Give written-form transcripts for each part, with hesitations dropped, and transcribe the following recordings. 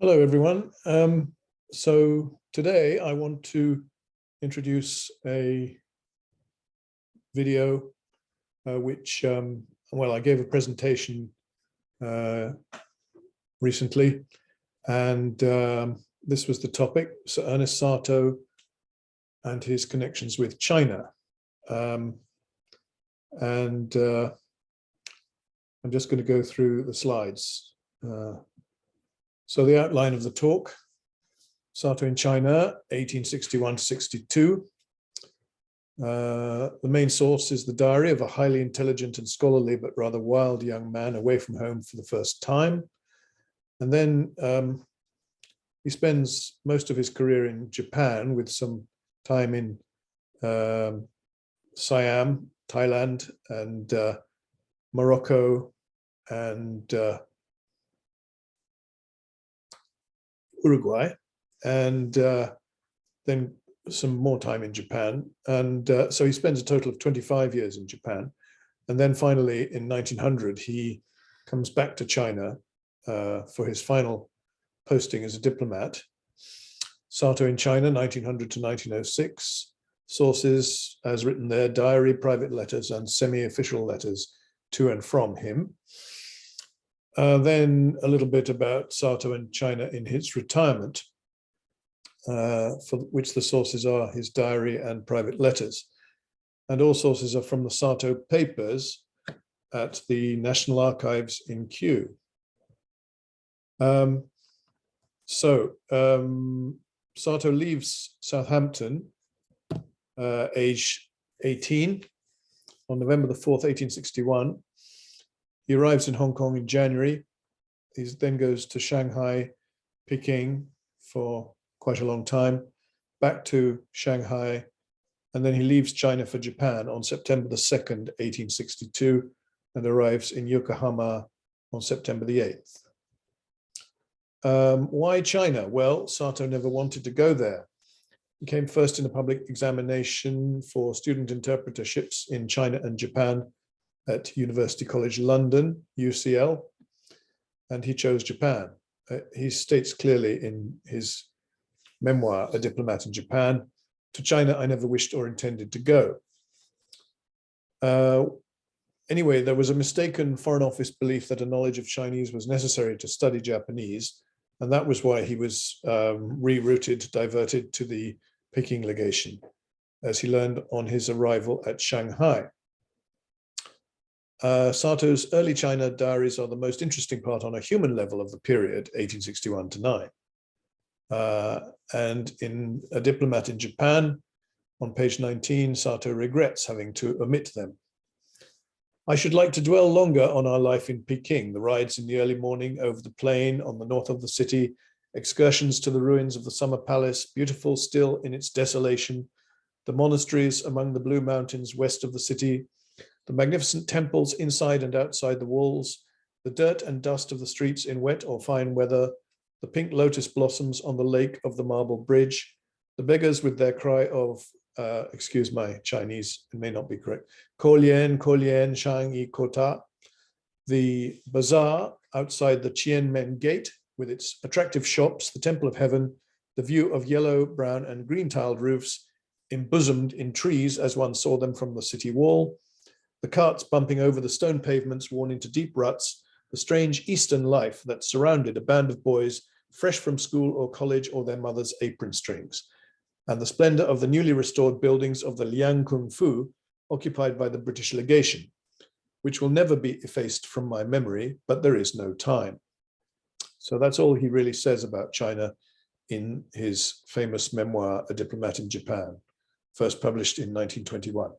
Hello, everyone. So today I want to introduce a video which, well, I gave a presentation recently, and this was the topic, Sir Ernest Satow and his connections with China. I'm just going to go through the slides. So the outline of the talk: Satow in China, 1861-62. The main source is the diary of a highly intelligent and scholarly but rather wild young man away from home for the first time. And then he spends most of his career in Japan, with some time in Siam, Thailand, and Morocco, and Uruguay, and then some more time in Japan. And so he spends a total of 25 years in Japan. And then finally, in 1900, he comes back to China for his final posting as a diplomat. Satow in China, 1900 to 1906. Sources, as written there: diary, private letters, and semi-official letters to and from him. Then a little bit about Satow in China in his retirement, for which the sources are his diary and private letters. And all sources are from the Satow papers at the National Archives in Kew. Satow leaves Southampton, age 18, on November the 4th, 1861. He arrives in Hong Kong in January. He then goes to Shanghai, Peking for quite a long time, back to Shanghai, and then he leaves China for Japan on September the 2nd, 1862, and arrives in Yokohama on September the 8th. Why China? Well, Satow never wanted to go there. He came first in a public examination for student interpretarships in China and Japan at University College London, UCL, and he chose Japan. He states clearly in his memoir, A Diplomat in Japan, "To China I never wished or intended to go." Anyway, there was a mistaken Foreign Office belief that a knowledge of Chinese was necessary to study Japanese, and that was why he was rerouted, diverted to the Peking legation, as he learned on his arrival at Shanghai. Satow's early China diaries are the most interesting part on a human level of the period, 1861 to 9. And in A Diplomat in Japan, on page 19, Satow regrets having to omit them. "I should like to dwell longer on our life in Peking, the rides in the early morning over the plain on the north of the city, excursions to the ruins of the Summer Palace, beautiful still in its desolation, the monasteries among the Blue Mountains west of the city, the magnificent temples inside and outside the walls, the dirt and dust of the streets in wet or fine weather, the pink lotus blossoms on the lake of the marble bridge, the beggars with their cry of, excuse my Chinese, it may not be correct, Kolian, Kolian, Shang Yi Kota, the bazaar outside the Qianmen Gate with its attractive shops, the Temple of Heaven, the view of yellow, brown, and green tiled roofs, embosomed in trees as one saw them from the city wall, the carts bumping over the stone pavements worn into deep ruts, the strange Eastern life that surrounded a band of boys fresh from school or college or their mother's apron strings, and the splendor of the newly restored buildings of the Liang Kung Fu, occupied by the British legation, which will never be effaced from my memory, but there is no time." So that's all he really says about China in his famous memoir, A Diplomat in Japan, first published in 1921.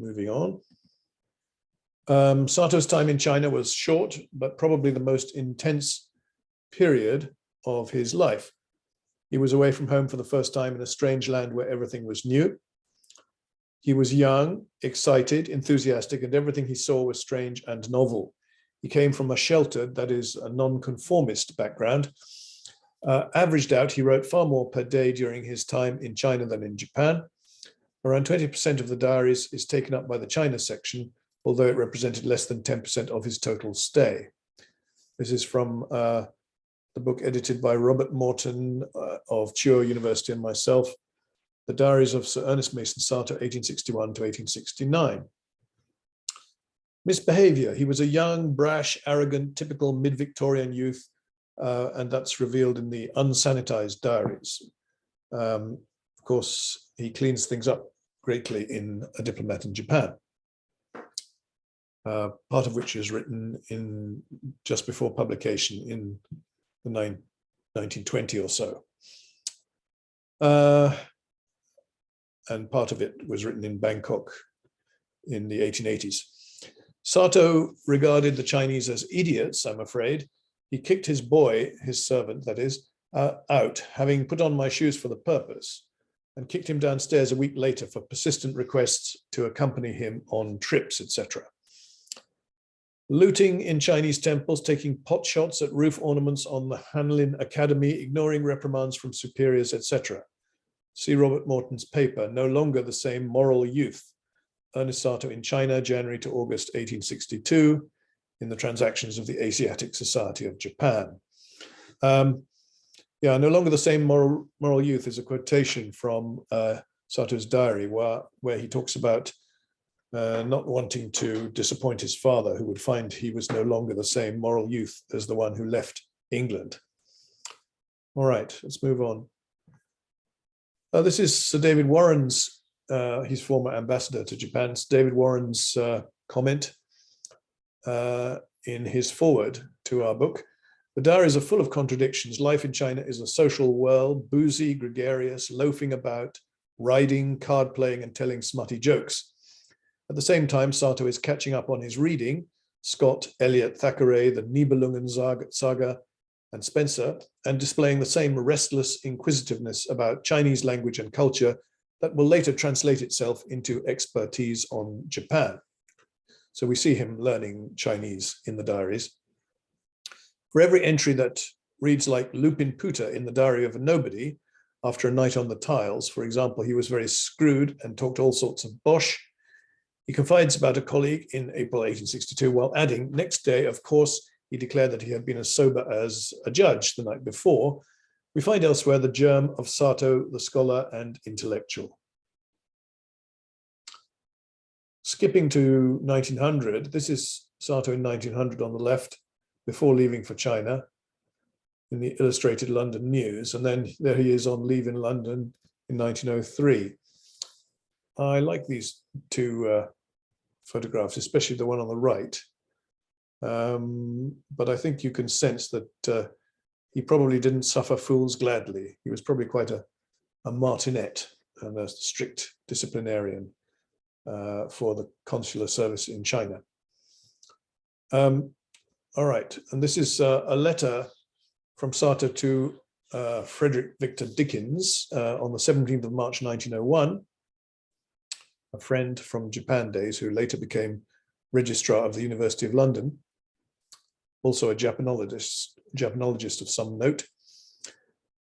Moving on. Satow's time in China was short, but probably the most intense period of his life. He was away from home for the first time in a strange land where everything was new. He was young, excited, enthusiastic, and everything he saw was strange and novel. He came from a sheltered, that is, a non-conformist background. Averaged out, he wrote far more per day during his time in China than in Japan. Around 20% of the diaries is taken up by the China section, although it represented less than 10% of his total stay. This is from the book edited by Robert Morton of Chuo University and myself, The Diaries of Sir Ernest Mason Satow, 1861 to 1869. Misbehavior. He was a young, brash, arrogant, typical mid-Victorian youth, and that's revealed in the unsanitized diaries. Of course, he cleans things up greatly in A Diplomat in Japan, part of which is written in just before publication in the 1920 or so. And part of it was written in Bangkok in the 1880s. Satow regarded the Chinese as idiots, I'm afraid. He kicked his boy, his servant that is, out, having put on my shoes for the purpose, and kicked him downstairs a week later for persistent requests to accompany him on trips, etc. Looting in Chinese temples, taking pot shots at roof ornaments on the Hanlin Academy, ignoring reprimands from superiors, etc. See Robert Morton's paper, No Longer the Same Moral Youth, Ernest Satow in China, January to August 1862, in the Transactions of the Asiatic Society of Japan. No longer the same moral youth is a quotation from Satow's diary, where he talks about not wanting to disappoint his father, who would find he was no longer the same moral youth as the one who left England. All right, let's move on. This is Sir David Warren's, his former ambassador to Japan, David Warren's comment in his foreword to our book. The diaries are full of contradictions. Life in China is a social world, boozy, gregarious, loafing about, riding, card playing, and telling smutty jokes. At the same time, Satow is catching up on his reading, Scott, Eliot, Thackeray, the Nibelungen Saga, and Spencer, and displaying the same restless inquisitiveness about Chinese language and culture that will later translate itself into expertise on Japan. So we see him learning Chinese in the diaries. For every entry that reads like Lupin Puta in the Diary of a Nobody, after a night on the tiles, for example, he was very screwed and talked all sorts of bosh, he confides about a colleague in April 1862, while adding, next day, of course, he declared that he had been as sober as a judge the night before. We find elsewhere the germ of Satow, the scholar and intellectual. Skipping to 1900, this is Satow in 1900 on the left, before leaving for China in the Illustrated London News, and then there he is on leave in London in 1903. I like these two photographs, especially the one on the right. But I think you can sense that he probably didn't suffer fools gladly. He was probably quite a martinet and a strict disciplinarian for the consular service in China. All right, and this is a letter from Satow to Frederick Victor Dickens on the 17th of March, 1901, a friend from Japan days who later became registrar of the University of London, also a Japanologist of some note.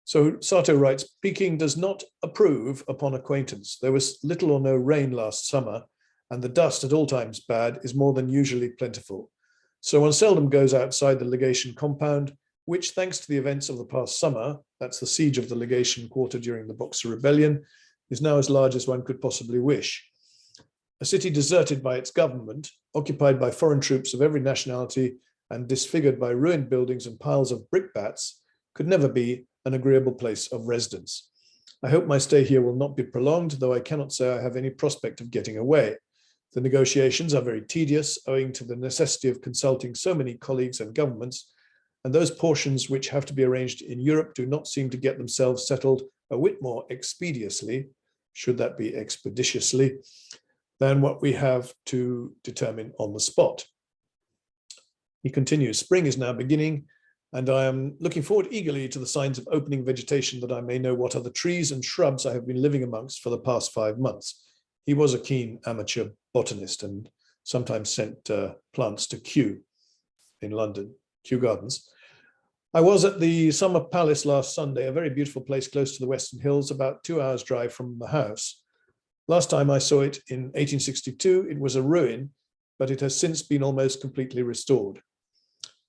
So Satow writes, Peking does not approve upon acquaintance. There was little or no rain last summer, and the dust at all times bad is more than usually plentiful. So one seldom goes outside the legation compound, which, thanks to the events of the past summer, that's the siege of the legation quarter during the Boxer Rebellion, is now as large as one could possibly wish. A city deserted by its government, occupied by foreign troops of every nationality, and disfigured by ruined buildings and piles of brickbats, could never be an agreeable place of residence. I hope my stay here will not be prolonged, though I cannot say I have any prospect of getting away. The negotiations are very tedious, owing to the necessity of consulting so many colleagues and governments, and those portions which have to be arranged in Europe do not seem to get themselves settled a whit more expeditiously, should that be expeditiously, than what we have to determine on the spot. He continues, spring is now beginning, and I am looking forward eagerly to the signs of opening vegetation that I may know what are the trees and shrubs I have been living amongst for the past 5 months. He was a keen amateur botanist and sometimes sent plants to Kew in London, Kew Gardens. I was at the Summer Palace last Sunday, a very beautiful place close to the Western Hills, about 2 hours' drive from the house. Last time I saw it in 1862, it was a ruin, but it has since been almost completely restored.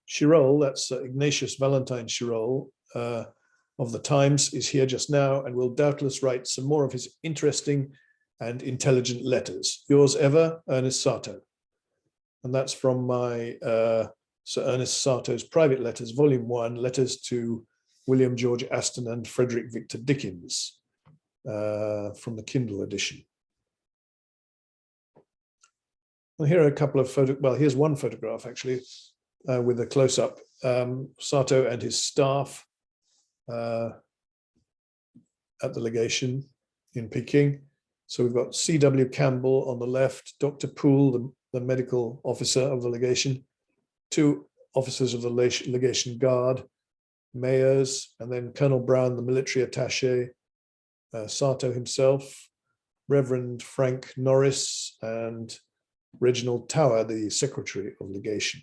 Chirol, that's Ignatius Valentine Chirol of the Times, is here just now and will doubtless write some more of his interesting and intelligent letters. Yours ever, Ernest Satow. And that's from my Sir Ernest Satow's Private Letters, Volume 1, Letters to William George Aston and Frederick Victor Dickens, from the Kindle edition. Well, here are a couple of here's one photograph actually, with a close-up. Satow and his staff at the legation in Peking. So we've got C.W. Campbell on the left, Dr. Poole, the medical officer of the legation, two officers of the legation guard, mayors, and then Colonel Brown, the military attaché, Satow himself, Reverend Frank Norris, and Reginald Tower, the secretary of legation.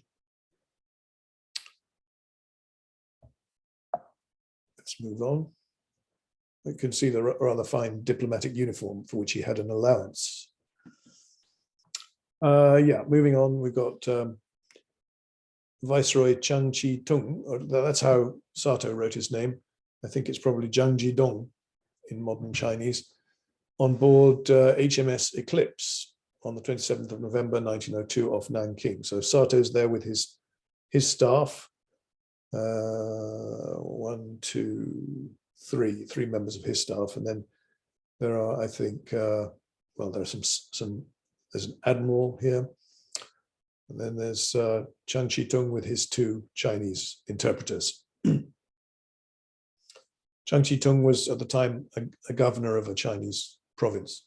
Let's move on. You can see the rather fine diplomatic uniform for which he had an allowance. Moving on, we've got Viceroy Chang Chi-tung. That's how Satow wrote his name. I think it's probably Zhang Jidong in modern Chinese, on board HMS Eclipse on the 27th of November 1902 off Nanking. So Satow's there with his staff. Three members of his staff, and then there are, I think, there's there's an admiral here, and then there's Chang Chi-tung with his two Chinese interpreters. Chang Chi-tung was at the time a governor of a Chinese province.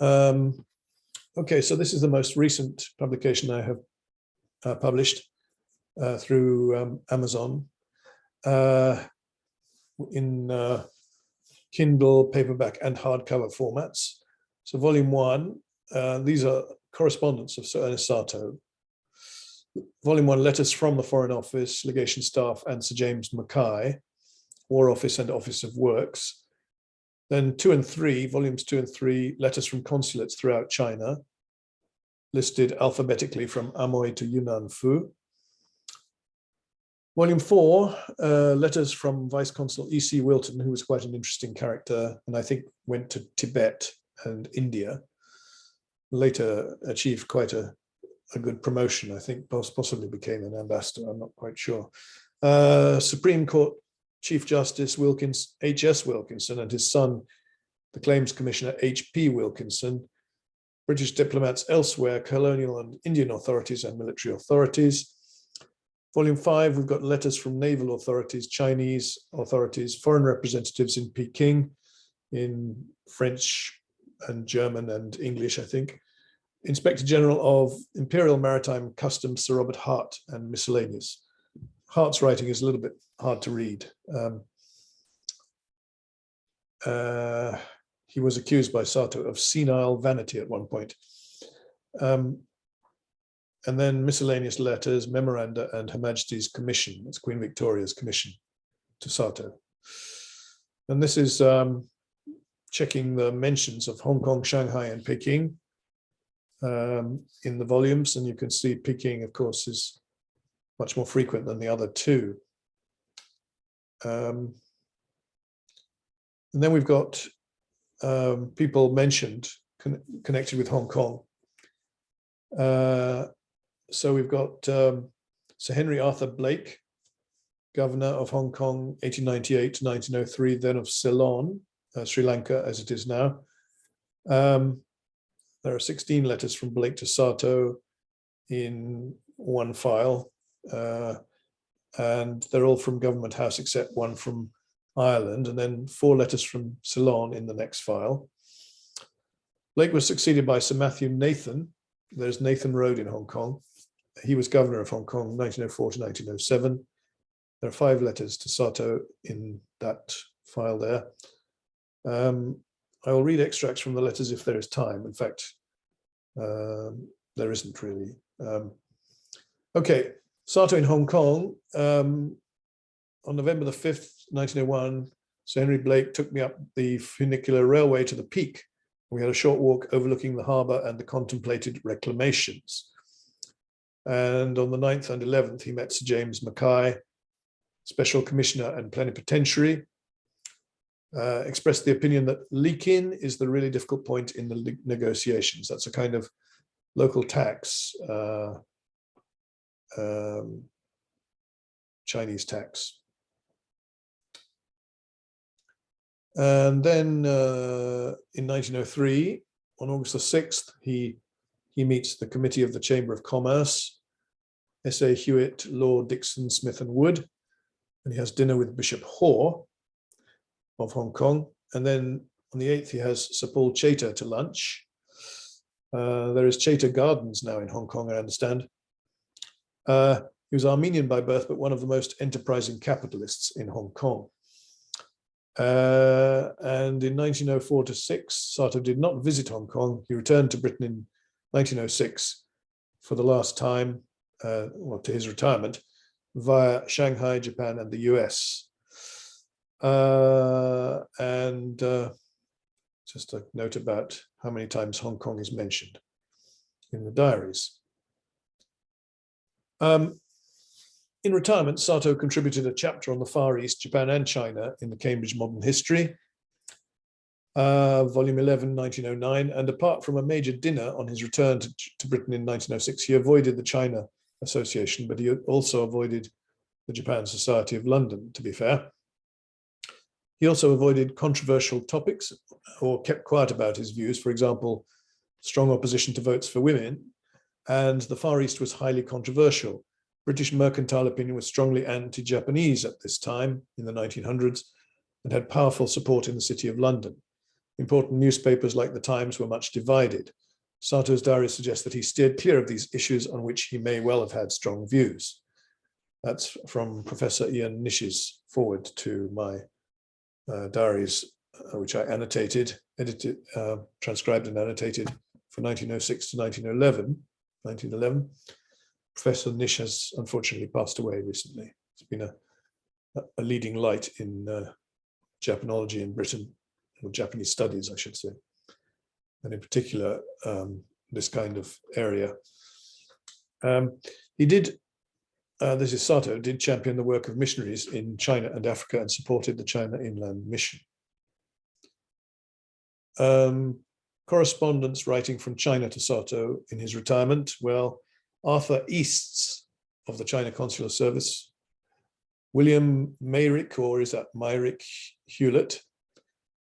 Okay, so this is the most recent publication I have published through Amazon. In Kindle, paperback, and hardcover formats. So volume 1, these are correspondence of Sir Ernest Satow. Volume 1, letters from the Foreign Office, legation staff, and Sir James Mackay, War Office and Office of Works. Then 2 and 3, volumes 2 and 3, letters from consulates throughout China, listed alphabetically from Amoy to Yunnan Fu. Volume 4, letters from Vice Consul E.C. Wilton, who was quite an interesting character, and I think went to Tibet and India. Later achieved quite a good promotion, I think, possibly became an ambassador, I'm not quite sure. Supreme Court Chief Justice H.S. Wilkinson, and his son, the Claims Commissioner H.P. Wilkinson. British diplomats elsewhere, colonial and Indian authorities and military authorities. Volume 5, we've got letters from naval authorities, Chinese authorities, foreign representatives in Peking, in French and German and English, I think. Inspector General of Imperial Maritime Customs, Sir Robert Hart, and miscellaneous. Hart's writing is a little bit hard to read. He was accused by Satow of senile vanity at one point. And then miscellaneous letters, memoranda, and Her Majesty's Commission. It's Queen Victoria's commission to Satow. And this is checking the mentions of Hong Kong, Shanghai, and Peking in the volumes. And you can see Peking, of course, is much more frequent than the other two. And then we've got people mentioned connected with Hong Kong. So we've got Sir Henry Arthur Blake, Governor of Hong Kong, 1898 to 1903, then of Ceylon, Sri Lanka, as it is now. There are 16 letters from Blake to Satow in one file, and they're all from Government House except one from Ireland, and then 4 letters from Ceylon in the next file. Blake was succeeded by Sir Matthew Nathan. There's Nathan Road in Hong Kong. He was governor of Hong Kong, 1904 to 1907. There are 5 letters to Satow in that file there. I will read extracts from the letters if there is time. In fact, there isn't really. Okay, Satow in Hong Kong. On November the 5th, 1901, Sir Henry Blake took me up the funicular railway to the Peak. We had a short walk overlooking the harbour and the contemplated reclamations. And on the 9th and 11th, he met Sir James Mackay, Special Commissioner and Plenipotentiary, expressed the opinion that leak-in is the really difficult point in the negotiations. That's a kind of local tax, Chinese tax. And then in 1903, on August the 6th, he meets the Committee of the Chamber of Commerce, S.A. Hewitt, Lord Dixon, Smith and Wood, and he has dinner with Bishop Hoare of Hong Kong. And then on the 8th, he has Sir Paul Chater to lunch. There is Chater Gardens now in Hong Kong, I understand. He was Armenian by birth, but one of the most enterprising capitalists in Hong Kong. And in 1904 to 6, Satow did not visit Hong Kong. He returned to Britain in 1906 for the last time, well, to his retirement, via Shanghai, Japan, and the US. And just a note about how many times Hong Kong is mentioned in the diaries. In retirement, Satow contributed a chapter on the Far East, Japan and China in the Cambridge Modern History, volume 11, 1909. And apart from a major dinner on his return to Britain in 1906, he avoided the China Association, but he also avoided the Japan Society of London, to be fair. He also avoided controversial topics or kept quiet about his views. For example, strong opposition to votes for women, and the Far East was highly controversial. British mercantile opinion was strongly anti-Japanese at this time in the 1900s and had powerful support in the City of London. Important newspapers like the Times were much divided. Satow's diary suggests that he steered clear of these issues on which he may well have had strong views. That's from Professor Ian Nish's forward to my diaries, which I annotated, edited, transcribed and annotated for 1906 to 1911. Professor Nish has unfortunately passed away recently. He's been a leading light in Japanology in Britain, or Japanese studies, I should say, and in particular, this kind of area. He did, this is Satow, did champion the work of missionaries in China and Africa and supported the China Inland Mission. Correspondence writing from China to Satow in his retirement. Well, Arthur Easts of the China Consular Service, William Mayrick, or is that Myrick Hewlett,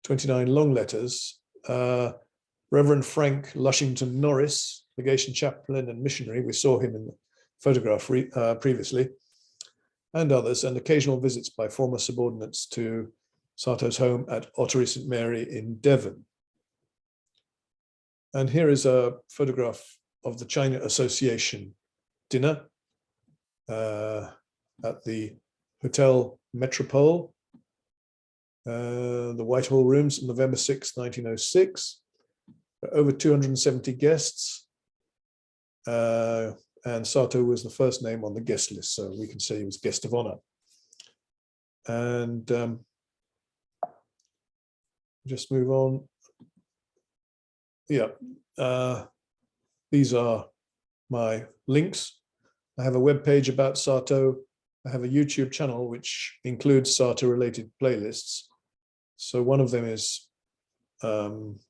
29 long letters, Reverend Frank Lushington Norris, legation chaplain and missionary, we saw him in the photograph previously, and others, and occasional visits by former subordinates to Satow's home at Ottery St. Mary in Devon. And here is a photograph of the China Association dinner at the Hotel Metropole, the Whitehall Rooms, November 6, 1906. Over 270 guests, and Satow was the first name on the guest list, so we can say he was guest of honor. And just move on. Yeah, these are my links. I have a web page about Satow. I have a YouTube channel which includes Satow related playlists. So one of them is ERNEST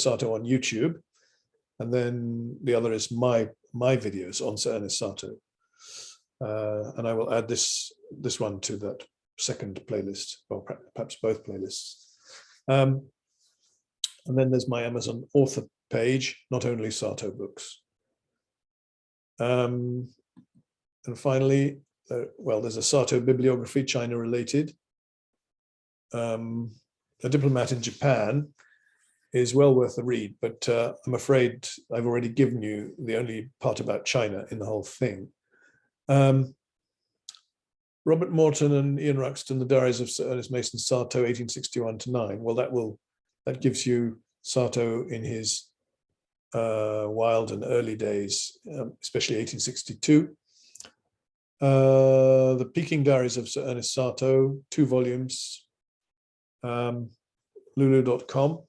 SATOW on YouTube, and then the other is my videos on Sir ERNEST SATOW, and I will add this one to that second playlist, or perhaps both playlists. And then there's my Amazon author page, not only Satow books. And finally, well, there's a Satow bibliography, China related. A Diplomat in Japan is well worth a read, but I'm afraid I've already given you the only part about China in the whole thing. Robert Morton and Ian Ruxton, The Diaries of Sir Ernest Mason Satow, 1861-9. Well, that gives you Satow in his wild and early days, especially 1862. The Peking Diaries of Sir Ernest Satow, 2 volumes, lulu.com.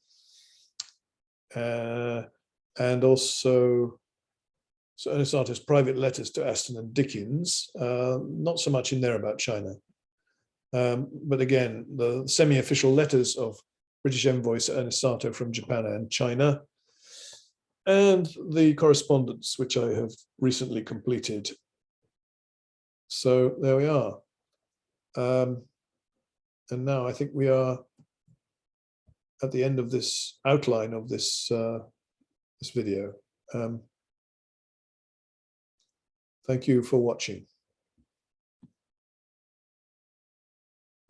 And also So Ernest Satow's private letters to Aston and Dickens, not so much in there about China. But again, the semi-official letters of British envoys to Ernest Satow from Japan and China, and the correspondence which I have recently completed. So there we are. And now I think we are at the end of this outline of this, this video. Thank you for watching.